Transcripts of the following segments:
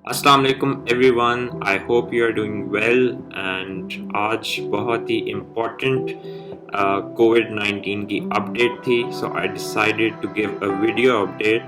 السلام علیکم everyone, I hope you are doing well and آج بہت ہی امپورٹنٹ کووڈ 19 کی اپڈیٹ تھی، so I decided to give a video update.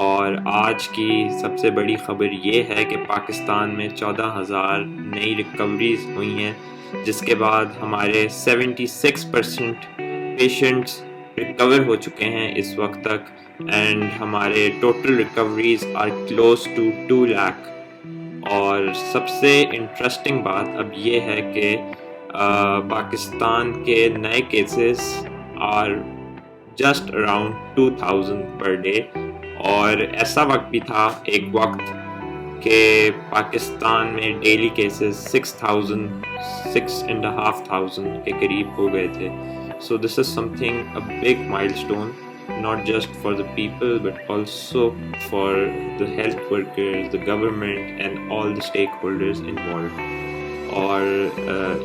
اور آج کی سب سے بڑی خبر یہ ہے کہ پاکستان میں 14,000 نئی ریکوریز ہوئی ہیں، جس کے بعد ہمارے 76% پیشنٹس ریکور ہو چکے ہیں اس وقت تک، اینڈ ہمارے total recoveries are close to 2 lakh. اور سب سے انٹرسٹنگ بات اب یہ ہے کہ پاکستان کے نئے cases are just around 2000 per day. اور ایسا وقت بھی تھا ایک وقت کہ پاکستان میں ڈیلی کیسز 6,000 6,500 کے قریب ہو گئے تھے. سو this is some thing a big مائل stone, not just for the people but also for the health workers, the government and all the stakeholders involved. اور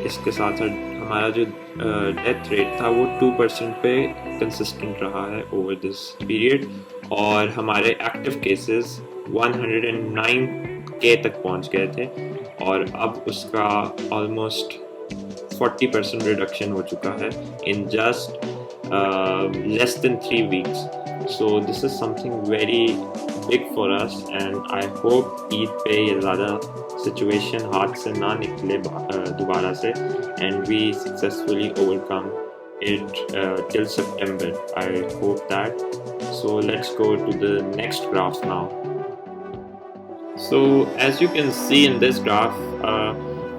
اس کے ساتھ ساتھ ہمارا جو ڈیتھ ریٹ تھا وہ 2% پہ کنسسٹنٹ رہا ہے اوور دس پیریڈ، اور ہمارے ایکٹیو کیسز 109K تک پہنچ گئے تھے، اور اب اس کا آلموسٹ 40% ریڈکشن ہو چکا ہے in just less than 3 weeks. So this is something very big for us and I hope عید پہ یہ زیادہ سچویشن ہاتھ سے نہ نکلے دوبارہ سے and we successfully overcome it till September. I hope that. So let's go to the next graph now. So as you can see in this graph,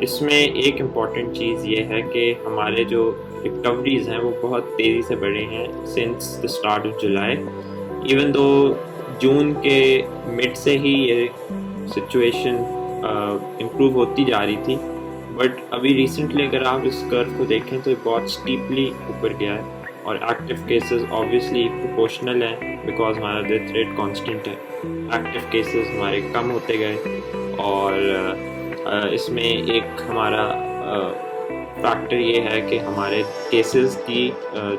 اس میں ایک امپورٹنٹ چیز یہ ہے کہ ہمارے جو ریکوریز ہیں وہ بہت تیزی سے بڑھے ہیں since the start of July. Even though June کے مڈ سے ہی یہ سچویشن امپروو ہوتی جا رہی تھی، بٹ ابھی ریسنٹلی اگر آپ اس کرو کو دیکھیں تو یہ بہت اسٹیپلی اوپر گیا ہے، اور ایکٹیو کیسز آبویسلی پروپورشنل ہیں بیکاز ہمارا ڈیتھ ریٹ کانسٹنٹ ہے. ایکٹیو کیسز ہمارے کم ہوتے گئے، اور اس میں ایک ہمارا فیکٹر یہ ہے کہ ہمارے کیسز کی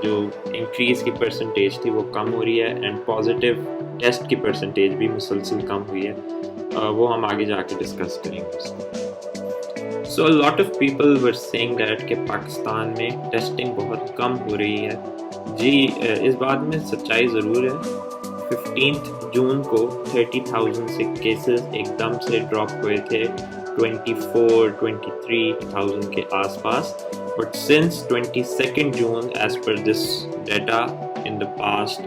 جو انکریز کی پرسنٹیج تھی وہ کم ہو رہی ہے، اینڈ پازیٹیو ٹیسٹ کی پرسنٹیج بھی مسلسل کم ہوئی ہے. وہ ہم آگے جا کے ڈسکس کریں گے. So lot of people were seeing that کہ پاکستان میں ٹیسٹنگ بہت کم ہو رہی ہے. جی اس بات میں سچائی ضرور ہے. 15 جون کو 30,000 سے کیسز ایک دم سے ڈراپ ہوئے تھے 23,000 کے آس پاس، but since 22 June as per this data in the past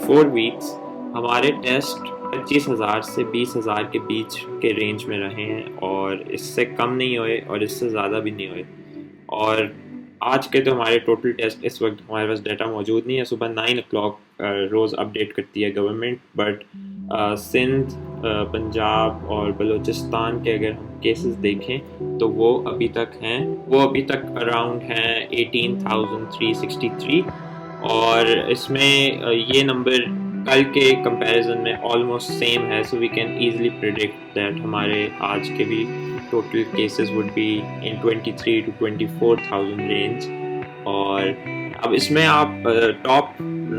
4 weeks ہمارے ٹیسٹ 25,000 سے 20,000 کے بیچ کے رینج میں رہے ہیں، اور اس سے کم نہیں ہوئے اور اس سے زیادہ بھی نہیں ہوئے. اور آج کے تو ہمارے ٹوٹل ٹیسٹ اس وقت ہمارے پاس ڈیٹا موجود نہیں ہے، صبح 9 o'clock روز اپڈیٹ کرتی ہے گورنمنٹ، بٹ سندھ، پنجاب اور بلوچستان کے اگر ہم کیسز دیکھیں تو وہ ابھی تک اراؤنڈ ہیں 18,363، اور اس میں یہ نمبر کل کے کمپیریزن میں آلموسٹ سیم ہے. So we can easily predict that ہمارے آج کے بھی total cases would be in 23,000 to 24,000 range. اور اب اس میں آپ ٹاپ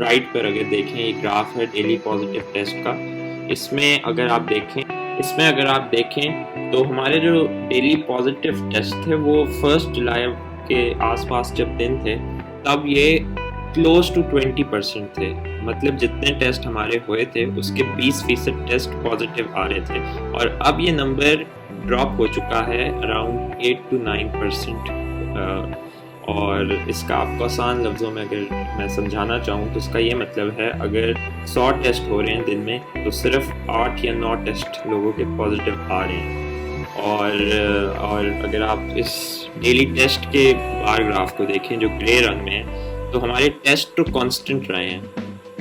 رائٹ پر اگر دیکھیں یہ گراف ہے ڈیلی پازیٹیو ٹیسٹ کا. اس میں اگر آپ دیکھیں تو ہمارے جو ڈیلی پازیٹیو ٹیسٹ تھے وہ 1 جولائی کے آس پاس جب دن تھے تب یہ کلوز ٹو 20% تھے. مطلب جتنے ٹیسٹ ہمارے ہوئے تھے اس کے 20% ٹیسٹ پازیٹیو آ رہے تھے، اور اب یہ نمبر ڈراپ ہو چکا ہے اراؤنڈ 8 to 9%. اور اس کا آپ کو آسان لفظوں میں اگر میں سمجھانا چاہوں تو اس کا یہ مطلب ہے اگر 100 ٹیسٹ ہو رہے ہیں دن میں تو صرف 8 یا 9 ٹیسٹ لوگوں کے پازیٹیو آ رہے ہیں. اور اگر آپ اس ڈیلی ٹیسٹ کے بار گراف کو دیکھیں جو گرے رنگ میں ہے تو ہمارے ٹیسٹ تو کانسٹنٹ رہے ہیں،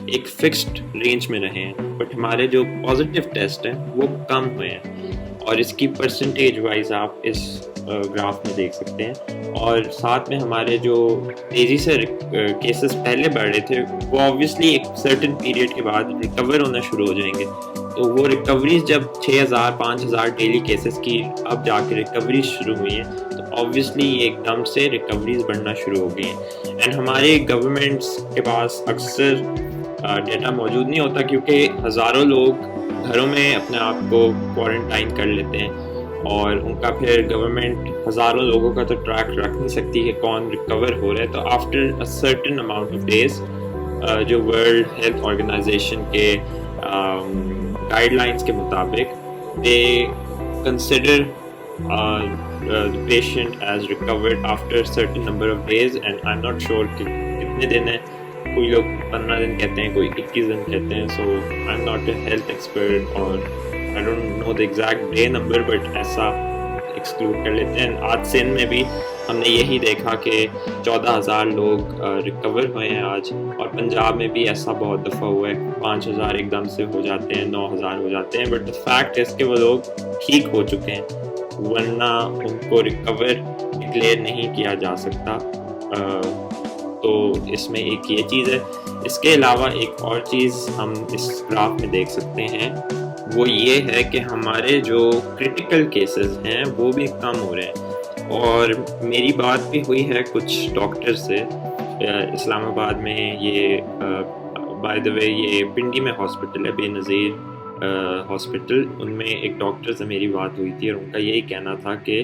ایک فکسڈ رینج میں رہے ہیں، بٹ ہمارے جو پازیٹیو ٹیسٹ ہیں وہ کم ہوئے ہیں، اور اس کی پرسنٹیج وائز آپ اس گراف میں دیکھ سکتے ہیں. اور ساتھ میں ہمارے جو تیزی سے کیسز پہلے بڑھ رہے تھے وہ آبویسلی ایک سرٹن پیریڈ کے بعد ریکور ہونا شروع ہو جائیں گے. تو وہ ریکوریز جب 6,000 5,000 ڈیلی کیسز کی اب جا کے ریکوریز شروع ہوئی ہیں تو آبویسلی یہ ایک دم سے ریکوریز بڑھنا شروع ہو گئی ہیں. اینڈ ہمارے گورنمنٹس کے پاس اکثر ڈیٹا موجود نہیں ہوتا کیونکہ ہزاروں لوگ گھروں میں اپنے آپ کو کوارنٹائن کر لیتے ہیں، اور ان کا پھر گورنمنٹ ہزاروں لوگوں کا تو ٹریک رکھ نہیں سکتی کہ کون ریکور ہو رہا ہے. تو after a certain amount of days جو ورلڈ ہیلتھ آرگنائزیشن کے گائیڈ لائنس کے مطابق they consider the patient as recovered after a certain number of days, and I'm not sure کہ کتنے دن ہیں. کوئی لوگ 15 دن کہتے ہیں، کوئی 21 دن کہتے ہیں. so I'm not a health expert or I don't know the exact day number, but ایسا ایکسکلوڈ کر لیتے ہیں. آج سندھ میں بھی ہم نے یہی دیکھا کہ 14,000 لوگ ریکور ہوئے ہیں آج، اور پنجاب میں بھی ایسا بہت دفعہ ہوا ہے. 5,000 ایک دم سے ہو جاتے ہیں، 9,000 ہو جاتے ہیں. بٹ the fact is کہ وہ لوگ ٹھیک ہو چکے ہیں، ورنہ ان کو ریکور ڈکلیئر نہیں کیا جا سکتا. تو اس میں ایک یہ چیز ہے. اس کے علاوہ ایک اور چیز ہم اس گراف میں دیکھ سکتے ہیں، وہ یہ ہے کہ ہمارے جو کرٹیکل کیسز ہیں وہ بھی کم ہو رہے ہیں. اور میری بات بھی ہوئی ہے کچھ ڈاکٹر سے اسلام آباد میں. یہ بائی دا وے یہ پنڈی میں ہاسپٹل ہے، بے نظیر ہاسپٹل. ان میں ایک ڈاکٹر سے میری بات ہوئی تھی، اور ان کا یہی کہنا تھا کہ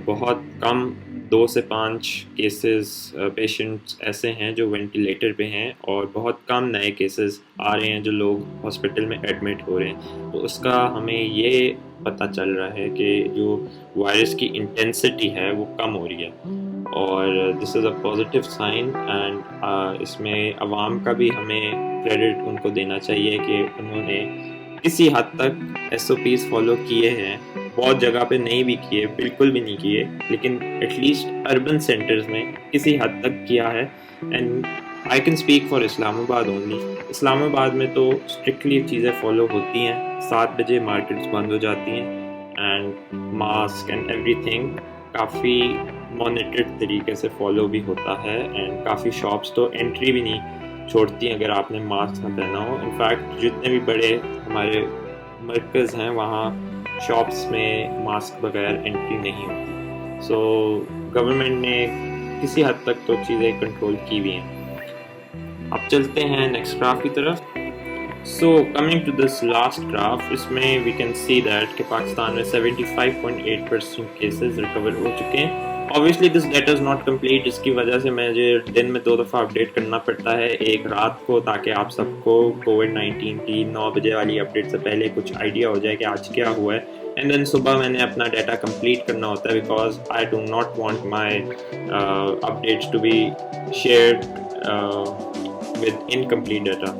بہت کم 2 سے 5 کیسز پیشنٹس ایسے ہیں جو وینٹیلیٹر پہ ہیں، اور بہت کم نئے کیسز آ رہے ہیں جو لوگ ہاسپٹل میں ایڈمٹ ہو رہے ہیں. تو اس کا ہمیں یہ پتہ چل رہا ہے کہ جو وائرس کی انٹینسٹی ہے وہ کم ہو رہی ہے، اور دس از اے پازیٹیو سائن. اینڈ اس میں عوام کا بھی ہمیں کریڈٹ ان کو دینا چاہیے کہ انہوں نے کسی حد تک ایس او پیز فالو کیے ہیں. بہت جگہ پہ نہیں بھی کیے، بالکل بھی نہیں کیے، لیکن ایٹ لیسٹ اربن سینٹرز میں کسی حد تک کیا ہے. And I can speak for Islamabad only. اسلام آباد میں تو اسٹرکٹلی چیزیں فالو ہوتی ہیں. 7 بجے مارکیٹس بند ہو جاتی ہیں، and mask and everything کافی مانیٹرڈ طریقے سے فالو بھی ہوتا ہے. اینڈ کافی شاپس تو انٹری بھی نہیں چھوڑتی ہیں اگر آپ نے ماسک نہ پہنا ہو. انفیکٹ جتنے بھی بڑے ہمارے مرکز ہیں وہاں شاپس میں ماسک بغیر انٹری نہیں ہوتی. سو گورنمنٹ نے کسی حد تک تو چیزیں کنٹرول کی بھی ہیں. اب چلتے ہیں نیکسٹ گراف کی طرف. So coming to this last graph, اس میں وی کین سی دیٹ کہ پاکستان میں 75.8% کیسز ریکور ہو چکے ہیں. obviously this data is not complete، اس کی وجہ سے مجھے دن میں 2 دفعہ اپڈیٹ کرنا پڑتا ہے. ایک رات کو تاکہ آپ سب کو کووڈ-19 کی 9 بجے والی اپڈیٹ سے پہلے کچھ آئیڈیا ہو جائے کہ آج کیا ہوا ہے. اینڈ دین صبح میں نے اپنا ڈیٹا کمپلیٹ کرنا ہوتا ہے، because I do not want my updates to be shared with incomplete data.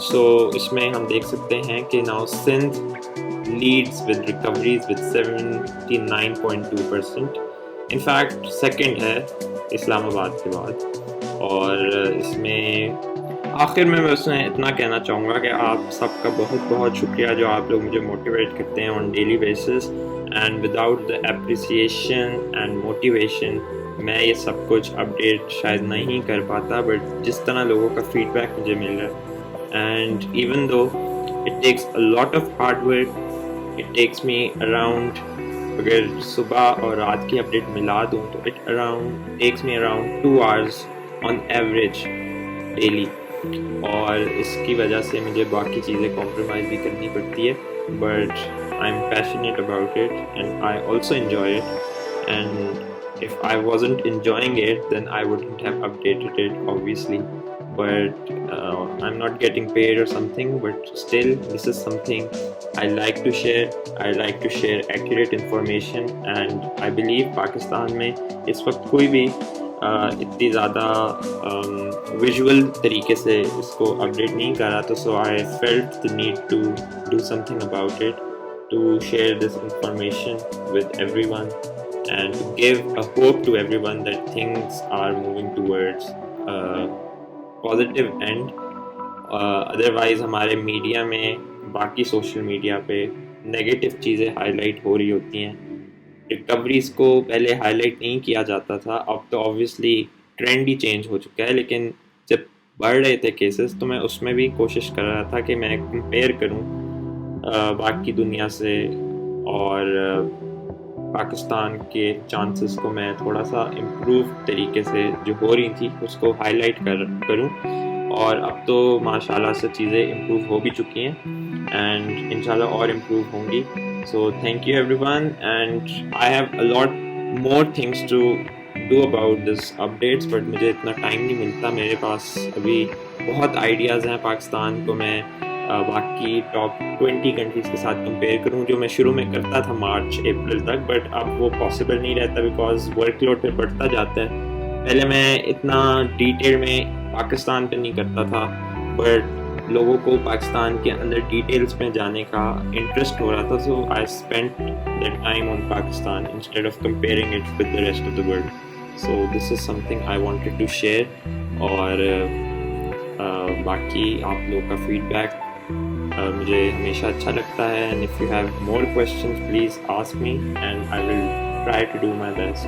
So اس میں ہم دیکھ سکتے ہیں کہ now Sindh leads with recoveries with 79.2%. In fact second ہے اسلام آباد کے بعد. اور اس میں آخر میں اس میں اتنا کہنا چاہوں گا کہ آپ سب کا بہت بہت شکریہ جو آپ لوگ مجھے موٹیویٹ کرتے ہیں on daily basis. And without the appreciation and motivation میں یہ سب کچھ اپڈیٹ شاید نہیں کر پاتا. بٹ جس طرح لوگوں کا فیڈ بیک مجھے مل رہا ہے، and even though it takes a lot of hard work, it takes me around, اگر صبح اور رات کی اپڈیٹ ملا دوں تو it takes me around 2 hours on average daily. اور اس کی وجہ سے مجھے باقی چیزیں کمپرومائز بھی کرنی پڑتی ہے. But I am passionate about it and I also enjoy it. And if I wasn't enjoying it, then I wouldn't have updated it, obviously. But I'm not getting paid or something, but still this is something I like to share. I like to share accurate information, and I believe Pakistan میں اس وقت کوئی بھی اتنی زیادہ visual طریقے سے اس کو update نہیں کر رہا. تو so I felt the need to do something about it, to share this information with everyone and to give a hope to everyone that things are moving towards positive end. Otherwise ہمارے media میں باقی social media پہ negative چیزیں high light ہو رہی ہوتی ہیں. Recoveries کو پہلے ہائی لائٹ نہیں کیا جاتا تھا، اب تو آبویسلی ٹرینڈ ہی چینج ہو چکا ہے. لیکن جب بڑھ رہے تھے کیسز تو میں اس میں بھی کوشش کر رہا تھا کہ میں کمپیئر کروں باقی دنیا سے، اور پاکستان کے چانسز کو میں تھوڑا سا امپروو طریقے سے جو ہو رہی تھی اس کو ہائی لائٹ کروں. اور اب تو ماشاءاللہ سے چیزیں امپروو ہو بھی چکی ہیں. and inshallah اور improve ہوں گی. So thank you everyone, and I have a lot more things to do about this updates, but مجھے اتنا ٹائم نہیں ملتا. میرے پاس ابھی بہت آئیڈیاز ہیں پاکستان کو میں باقی ٹاپ 20 کنٹریز کے ساتھ کمپیئر کروں, جو میں شروع میں کرتا تھا مارچ اپریل تک, بٹ اب وہ پاسبل نہیں رہتا بیکاز ورک لوڈ پہ بڑھتا جاتا ہے. پہلے میں اتنا ڈیٹیل میں پاکستان پہ نہیں کرتا تھا, بٹ لوگوں کو پاکستان کے اندر ڈیٹیلز میں جانے کا انٹرسٹ ہو رہا تھا. So I spent that time on Pakistan instead of comparing it with the rest of the world. So this is something I wanted to share. اور باقی آپ لوگوں کا فیڈ بیک مجھے ہمیشہ اچھا لگتا ہے, and if you have more questions please ask me and I will try to do my best.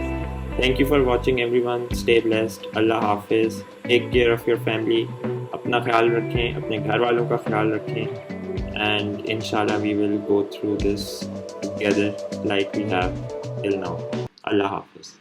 Thank you for watching everyone. Stay blessed. Allah Hafiz. Take care of your family. اپنا خیال رکھیں, اپنے گھر والوں کا خیال رکھیں, and inshallah we will go through this together like we have till now. Allah Hafiz.